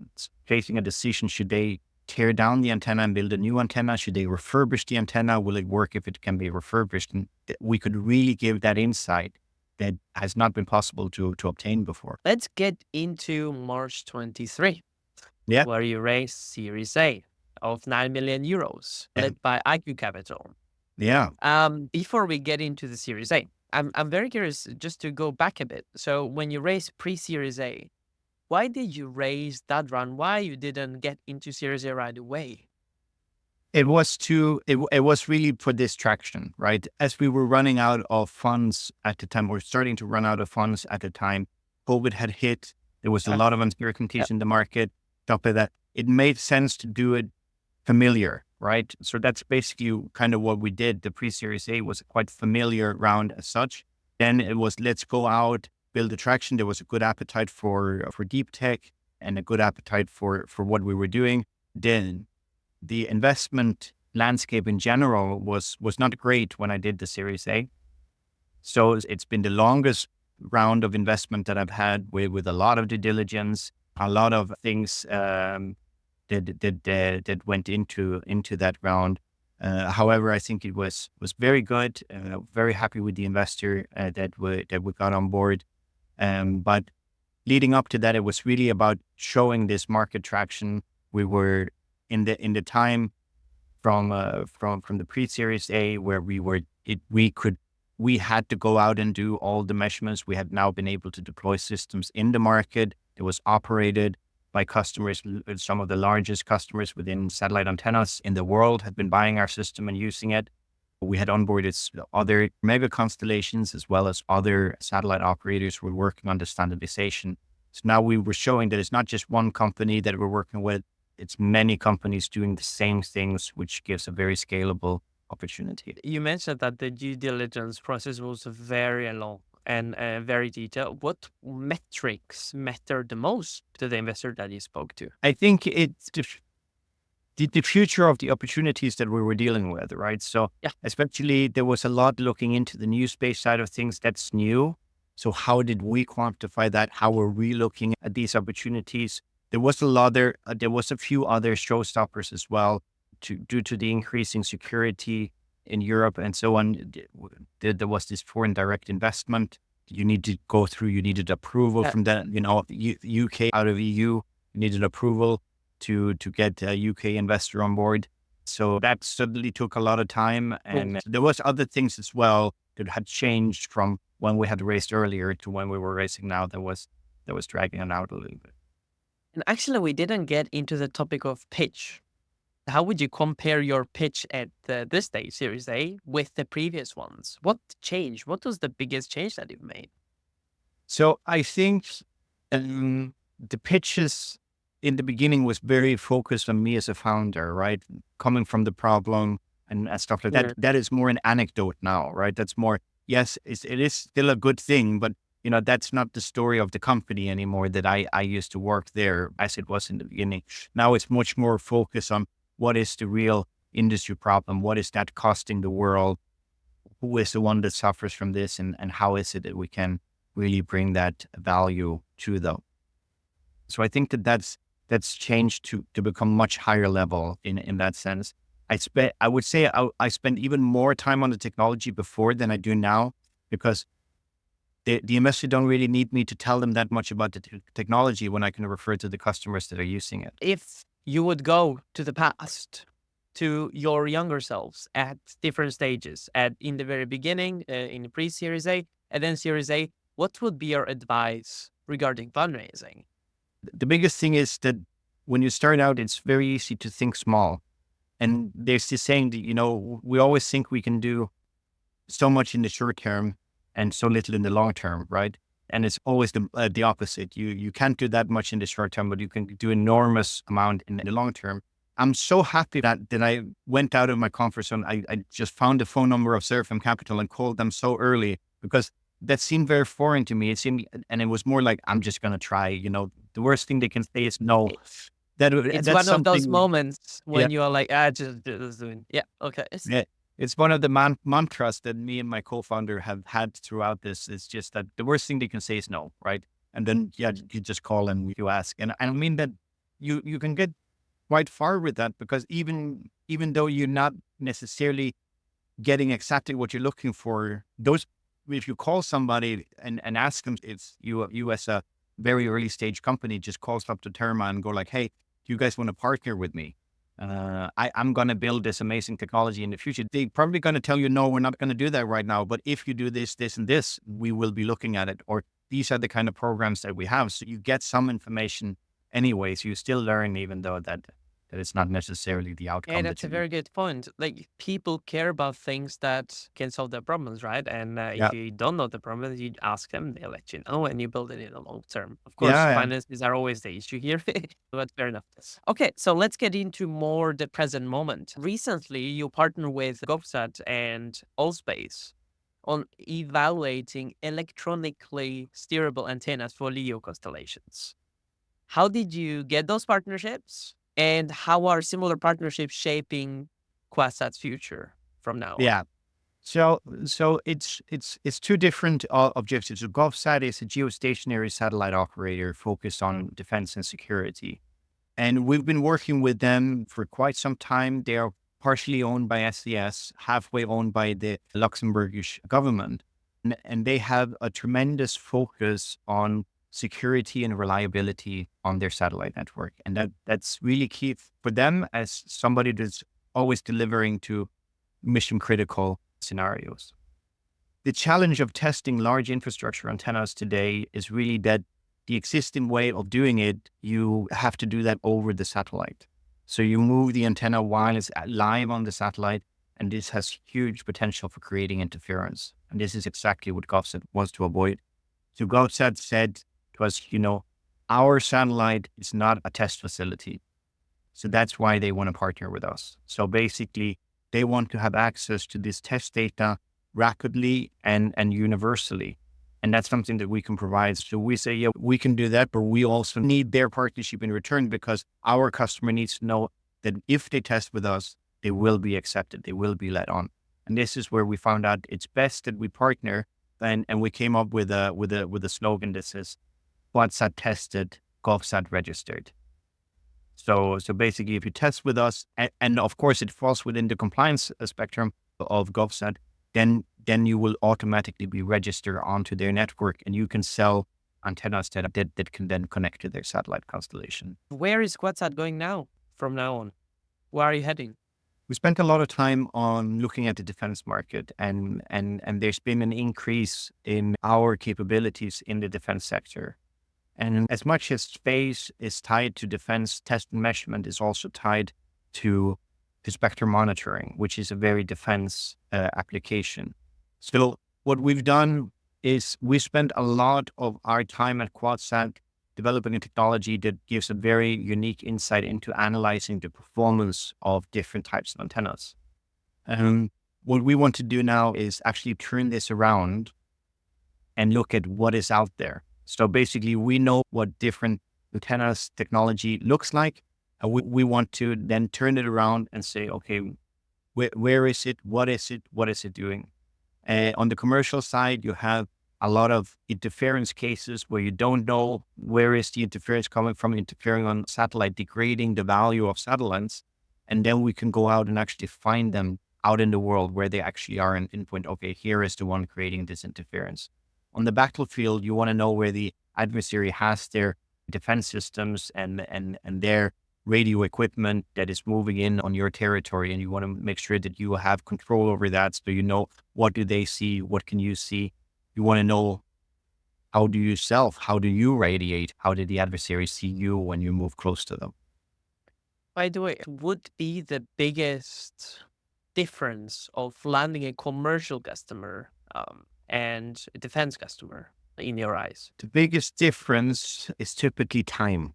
facing a decision: should they tear down the antenna and build a new antenna? Should they refurbish the antenna? Will it work if it can be refurbished? And we could really give that insight that has not been possible to obtain before. Let's get into March 23, where you raised Series A of 9 million euros, led by IQ Capital. Yeah. Before we get into the Series A, I'm very curious, just to go back a bit. So when you raised pre-Series A, why did you raise that round? Why you didn't get into Series A right away? It was really for this traction, right? As we were running out of funds at the time, or starting to run out of funds at the time, COVID had hit. There was a lot of uncertainties in the market. Top of that, it made sense to do it familiar, right? So that's basically kind of what we did. The pre-Series A was a quite familiar round as such. Then it was, let's go out, build the traction. There was a good appetite for deep tech and a good appetite for what we were doing. Then the investment landscape in general was not great when I did the Series A. So it's been the longest round of investment that I've had, with a lot of due diligence, a lot of things that went into that round. However, I think it was very good. Very happy with the investor that we got on board. But leading up to that, it was really about showing this market traction. We were in the time from the pre-Series A, where we had to go out and do all the measurements. We had now been able to deploy systems in the market. It was operated by customers. Some of the largest customers within satellite antennas in the world had been buying our system and using it. We had onboarded other mega constellations, as well as other satellite operators who were working on the standardization. So now we were showing that it's not just one company that we're working with, it's many companies doing the same things, which gives a very scalable opportunity. You mentioned that the due diligence process was very long and very detailed. What metrics mattered the most to the investor that you spoke to? I think it's the future of the opportunities that we were dealing with, right? So especially there was a lot looking into the new space side of things. That's new. So how did we quantify that? How were we looking at these opportunities? There was a few other showstoppers as well, due to the increasing security in Europe and so on. There was this foreign direct investment. You needed approval from that, UK out of EU, you needed approval to get a UK investor on board. So that suddenly took a lot of time. And there was other things as well that had changed from when we had raised earlier to when we were raising now, that was dragging it out a little bit. And actually, we didn't get into the topic of pitch. How would you compare your pitch at this stage, Series A, with the previous ones? What changed? What was the biggest change that you've made? So I think the pitches in the beginning was very focused on me as a founder, right? Coming from the problem and stuff like that. That is more an anecdote now, right? That's more, yes, it is still a good thing, but that's not the story of the company anymore, that I used to work there as it was in the beginning. Now it's much more focused on what is the real industry problem? What is that costing the world? Who is the one that suffers from this? And how is it that we can really bring that value to them. So I think that's changed to become much higher level in that sense. I would say I spend even more time on the technology before than I do now, because the investor don't really need me to tell them that much about the technology when I can refer to the customers that are using it. If you would go to the past, to your younger selves at different stages, in the very beginning, in the pre-Series A, and then Series A, what would be your advice regarding fundraising? The biggest thing is that when you start out, it's very easy to think small. And there's this saying that, we always think we can do so much in the short term and so little in the long term, right? And it's always the opposite. You can't do that much in the short term, but you can do enormous amount in the long term. I'm so happy that I went out of my comfort zone. I just found the phone number of Seraphim Capital and called them so early, because that seemed very foreign to me. And it was more like, I'm just going to try, the worst thing they can say is no. It's That's one of those something. moments Yeah. when you are like, just doing. Yeah, okay. Yeah. It's one of the mantras that me and my co-founder have had throughout this. It's just that the worst thing they can say is no, right? And then, you just call and you ask. And I mean that you can get quite far with that, because even though you're not necessarily getting exactly what you're looking for, if you call somebody and ask them, it's you as a very early stage company, just calls up to Terma and go like, hey, do you guys want to partner with me? I'm going to build this amazing technology in the future. They're probably going to tell you, no, we're not going to do that right now. But if you do this, this, and this, we will be looking at it. Or these are the kind of programs that we have. So you get some information anyway. So you still learn, even though that it's not necessarily the outcome. Yeah, that's a very good point. Like, people care about things that can solve their problems, right? And if you don't know the problem, you ask them, they'll let you know, and you build it in the long term. Of course, finances are always the issue here, but fair enough. Okay, so let's get into more the present moment. Recently, you partnered with Quadsat and Allspace on evaluating electronically steerable antennas for LEO constellations. How did you get those partnerships? And how are similar partnerships shaping Quadsat's future from now on? Yeah. So it's two different objectives. So GovSat is a geostationary satellite operator focused on defense and security. And we've been working with them for quite some time. They are partially owned by SES, halfway owned by the Luxembourgish government. And they have a tremendous focus on security and reliability on their satellite network. And that's really key for them as somebody that's always delivering to mission critical scenarios. The challenge of testing large infrastructure antennas today is really that the existing way of doing it, you have to do that over the satellite. So you move the antenna while it's live on the satellite, and this has huge potential for creating interference. And this is exactly what GovSat wants to avoid. So GovSat said to us, our satellite is not a test facility. So that's why they want to partner with us. So basically, they want to have access to this test data rapidly and universally. And that's something that we can provide. So we say, yeah, we can do that, but we also need their partnership in return, because our customer needs to know that if they test with us, they will be accepted, they will be let on. And this is where we found out it's best that we partner. And we came up with a slogan that says, Quadsat tested, GovSat registered. So basically, if you test with us, and of course it falls within the compliance spectrum of GovSat, then you will automatically be registered onto their network, and you can sell antennas that can then connect to their satellite constellation. Where is Quadsat going now, from now on? Where are you heading? We spent a lot of time on looking at the defense market, and there's been an increase in our capabilities in the defense sector. And as much as space is tied to defense, test and measurement is also tied to spectrum monitoring, which is a very defense application. So what we've done is we spent a lot of our time at Quadsat developing a technology that gives a very unique insight into analyzing the performance of different types of antennas. What we want to do now is actually turn this around and look at what is out there. So basically, we know what different antennas technology looks like. And we want to then turn it around and say, okay, where is it? What is it? What is it doing? On the commercial side, you have a lot of interference cases where you don't know where is the interference coming from, interfering on satellite, degrading the value of satellites. And then we can go out and actually find them out in the world where they actually are and pinpoint, okay, here is the one creating this interference. On the battlefield, you want to know where the adversary has their defense systems and their radio equipment that is moving in on your territory. And you want to make sure that you have control over that. So you know, what do they see? What can you see? You want to know, how do you radiate? How did the adversary see you when you move close to them? By the way, would be the biggest difference of landing a commercial customer and a defense customer in your eyes? The biggest difference is typically time.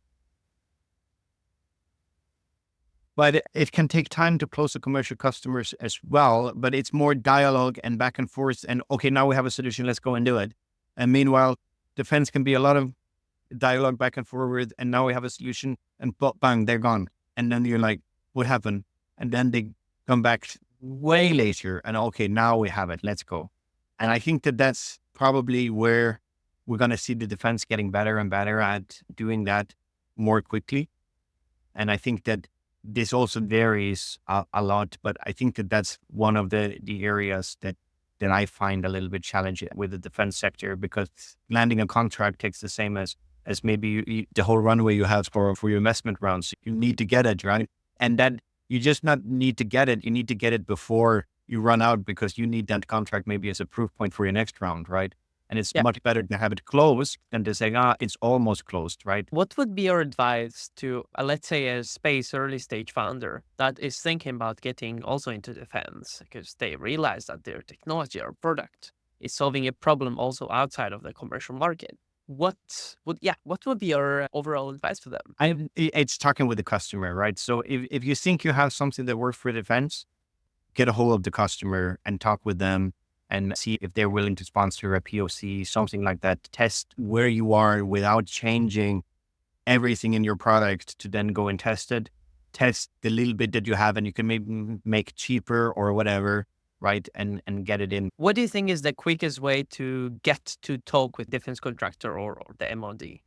But it can take time to close the commercial customers as well, but it's more dialogue and back and forth. And okay, now we have a solution, let's go and do it. And meanwhile, defense can be a lot of dialogue back and forward. And now we have a solution and bang, they're gone. And then you're like, what happened? And then they come back way later and okay, now we have it, let's go. And I think that that's probably where we're going to see the defense getting better and better at doing that more quickly. And I think that this also varies a lot, but I think that that's one of the areas that I find a little bit challenging with the defense sector, because landing a contract takes the same as maybe the whole runway you have for your investment rounds. You need to get it, right? And that you just not need to get it. You need to get it before you run out, because you need that contract maybe as a proof point for your next round, right? And it's much better to have it closed than to say, it's almost closed, right? What would be your advice to, let's say, a space early stage founder that is thinking about getting also into defense because they realize that their technology or product is solving a problem also outside of the commercial market? What would be your overall advice for them? It's talking with the customer, right? So if you think you have something that works for defense, get a hold of the customer and talk with them and see if they're willing to sponsor a POC, something like that. Test where you are without changing everything in your product to then go and test it. Test the little bit that you have and you can maybe make cheaper or whatever, right? And get it in. What do you think is the quickest way to get to talk with defense contractor or the MOD?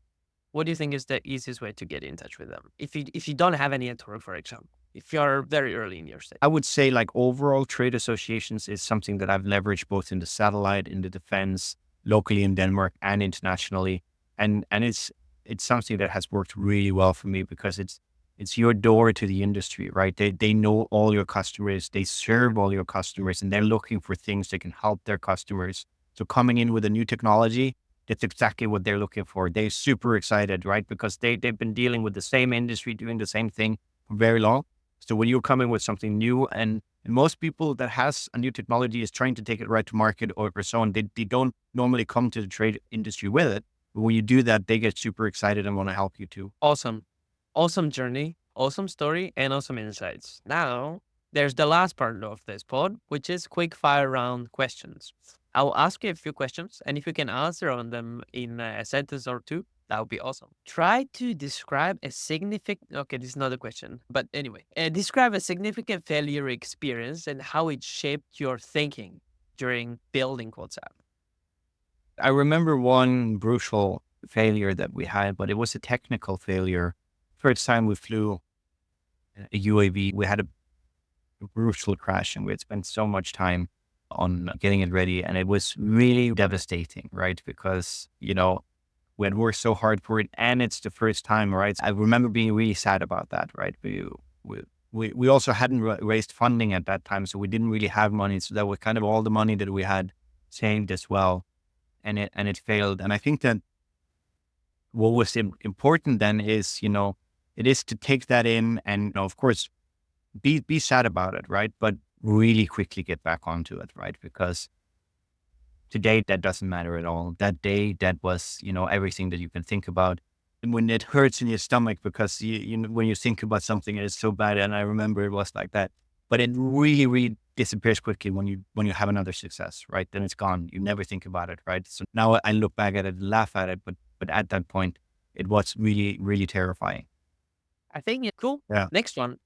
What do you think is the easiest way to get in touch with them? If you don't have any network, for example, if you're very early in your stage. I would say like overall trade associations is something that I've leveraged both in the satellite, in the defense, locally in Denmark and internationally. And it's something that has worked really well for me because it's your door to the industry, right? They know all your customers, they serve all your customers, and they're looking for things that can help their customers. So coming in with a new technology, that's exactly what they're looking for. They're super excited, right? Because they've been dealing with the same industry, doing the same thing for very long. So when you're coming with something new, and most people that has a new technology is trying to take it right to market or so on, they don't normally come to the trade industry with it. But when you do that, they get super excited and want to help you too. Awesome. Awesome journey, awesome story, and awesome insights. Now, there's the last part of this pod, which is quick fire round questions. I'll ask you a few questions, and if you can answer on them in a sentence or two, that would be awesome. Try to describe a significant, okay, this is not a question, but anyway, describe a significant failure experience and how it shaped your thinking during building Quadsat. I remember one brutal failure that we had, but it was a technical failure. First time we flew a UAV, we had a brutal crash and we had spent so much time on getting it ready. And it was really devastating, right? Because, we had worked so hard for it and it's the first time, right? I remember being really sad about that, right? We also hadn't raised funding at that time, so we didn't really have money. So that was kind of all the money that we had saved as well. And it failed. And I think that what was important then is, it is to take that in and, of course, be sad about it, right? But really quickly get back onto it, right? Because today, that doesn't matter at all. That day, that was, everything that you can think about. And when it hurts in your stomach, because when you think about something, it's so bad. And I remember it was like that. But it really, really disappears quickly when you have another success, right? Then it's gone. You never think about it, right? So now I look back at it, laugh at it, but at that point, it was really, really terrifying. I think it's cool. Yeah. Next one.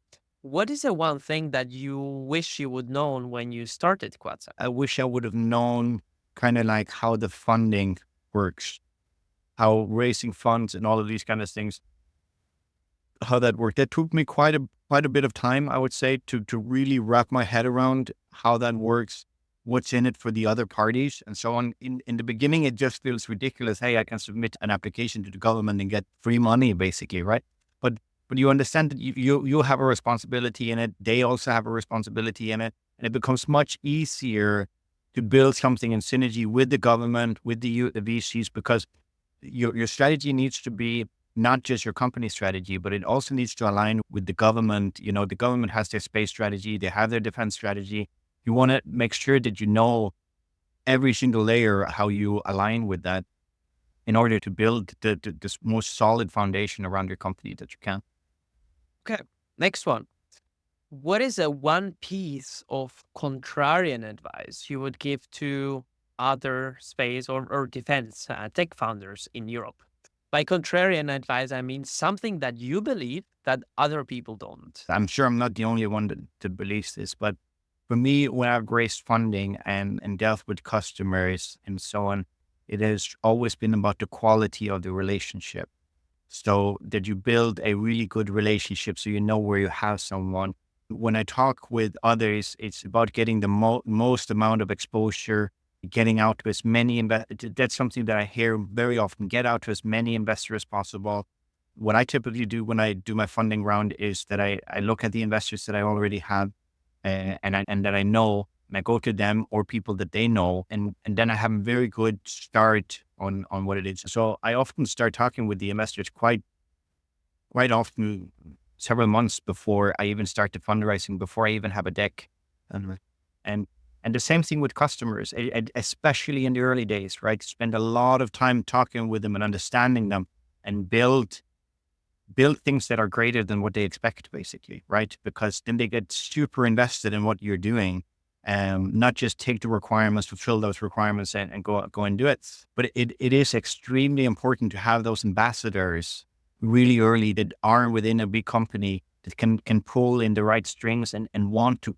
What is the one thing that you wish you would known when you started Quadsat? I wish I would have known kind of like how the funding works, how raising funds and all of these kind of things, how that worked. That took me quite a bit of time, I would say, to really wrap my head around how that works, what's in it for the other parties, and so on. In the beginning, it just feels ridiculous. Hey, I can submit an application to the government and get free money, basically, right? But you understand that you have a responsibility in it. They also have a responsibility in it, and it becomes much easier to build something in synergy with the government, with the VCs, because your strategy needs to be not just your company strategy, but it also needs to align with the government. You know, the government has their space strategy, they have their defense strategy. You want to make sure that you know every single layer, how you align with that in order to build the most solid foundation around your company that you can. Okay, next one. What is a one piece of contrarian advice you would give to other space or defense tech founders in Europe? By contrarian advice, I mean something that you believe that other people don't. I'm sure I'm not the only one that believes this, but for me, when I've raised funding and dealt with customers and so on, it has always been about the quality of the relationship. So that you build a really good relationship so you know where you have someone. When I talk with others, it's about getting the most amount of exposure, getting out to as many investors. That's something that I hear very often: get out to as many investors as possible. What I typically do when I do my funding round is that I look at the investors that I already have and that I know, and I go to them or people that they know, and then I have a very good start on what it is. So I often start talking with the investors quite often, several months before I even start the fundraising, before I even have a deck, and and and the same thing with customers, especially in the early days, right? Spend a lot of time talking with them and understanding them, and build things that are greater than what they expect, basically, right? Because then they get super invested in what you're doing, not just take the requirements, fulfill those requirements and go and do it. But it is extremely important to have those ambassadors really early that are within a big company that can pull in the right strings and want to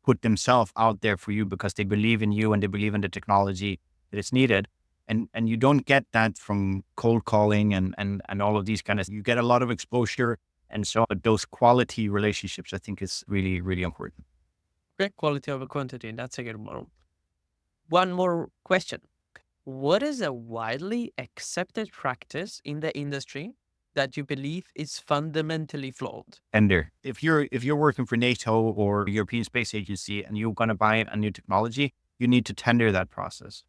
put themselves out there for you because they believe in you and they believe in the technology that is needed. And you don't get that from cold calling and all of these kind of, you get a lot of exposure. And so those quality relationships, I think, is really, really important. Great quality over quantity. That's a good one. One more question. What is a widely accepted practice in the industry that you believe is fundamentally flawed? Tender. If you're working for NATO or European Space Agency and you're going to buy a new technology, you need to tender that process.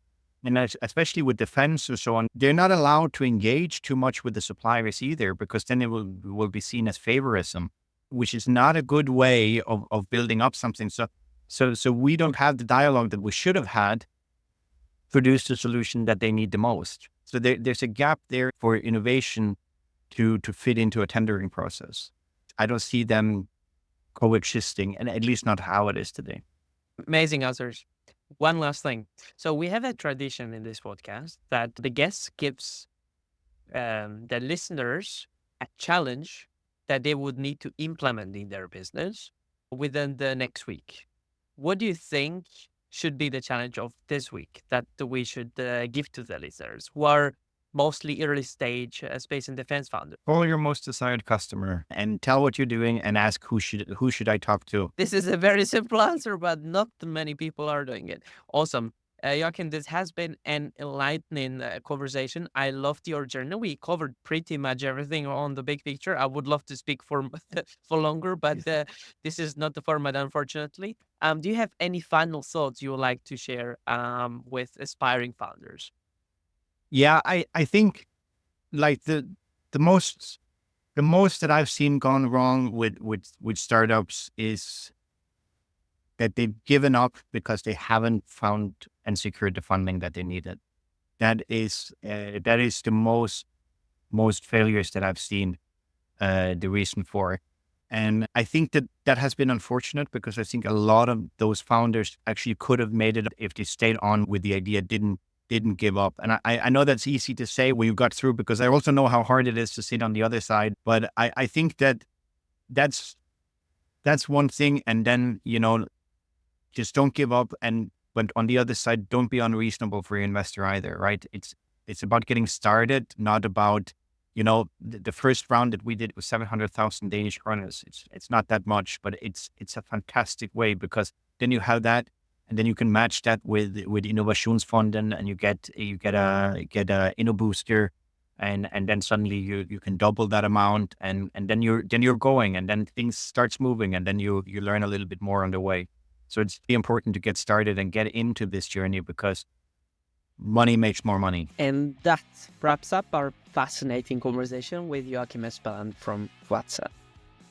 And especially with defense or so on, they're not allowed to engage too much with the suppliers either, because then it will be seen as favorism, which is not a good way of building up something. So we don't have the dialogue that we should have had, produce the solution that they need the most. So there's a gap there for innovation to fit into a tendering process. I don't see them coexisting, and at least not how it is today. Amazing answers. One last thing. So we have a tradition in this podcast that the guest gives the listeners a challenge that they would need to implement in their business within the next week. What do you think should be the challenge of this week that we should give to the listeners who are mostly early stage space and defense founders? Call your most desired customer and tell what you're doing and ask who should I talk to. This is a very simple answer, but not many people are doing it. Awesome. Joakim, this has been an enlightening conversation. I loved your journey. We covered pretty much everything on the big picture. I would love to speak for for longer, but this is not the format, unfortunately. Do you have any final thoughts you would like to share with aspiring founders? Yeah, I think like the most that I've seen gone wrong with startups is that they've given up because they haven't found and secured the funding that they needed. That is the most failures that I've seen the reason for. And I think that has been unfortunate, because I think a lot of those founders actually could have made it if they stayed on with the idea, didn't give up. And I know that's easy to say when you got through, because I also know how hard it is to sit on the other side. But I think that's one thing. And then, just don't give up. But on the other side, don't be unreasonable for your investor either, right? It's about getting started, not about, the first round that we did was 700,000 Danish kroners. It's not that much, but it's a fantastic way, because then you have that, and then you can match that with Innovationsfonden, and you get a InnoBooster, and then suddenly you can double that amount, and then you're going, and then things starts moving, and then you learn a little bit more on the way. So it's really important to get started and get into this journey, because money makes more money. And that wraps up our fascinating conversation with Joakim Espeland from Quadsat.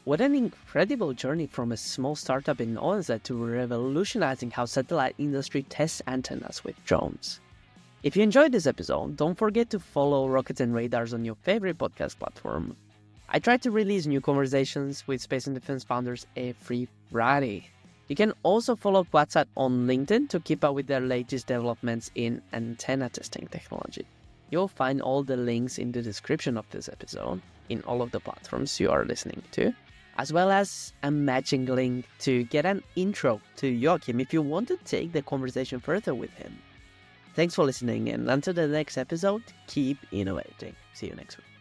What an incredible journey from a small startup in Odense to revolutionizing how satellite industry tests antennas with drones. If you enjoyed this episode, don't forget to follow Rockets and Radars on your favorite podcast platform. I try to release new conversations with space and defense founders every Friday. You can also follow Quadsat on LinkedIn to keep up with their latest developments in antenna testing technology. You'll find all the links in the description of this episode in all of the platforms you are listening to, as well as a matching link to get an intro to Joakim if you want to take the conversation further with him. Thanks for listening, and until the next episode, keep innovating. See you next week.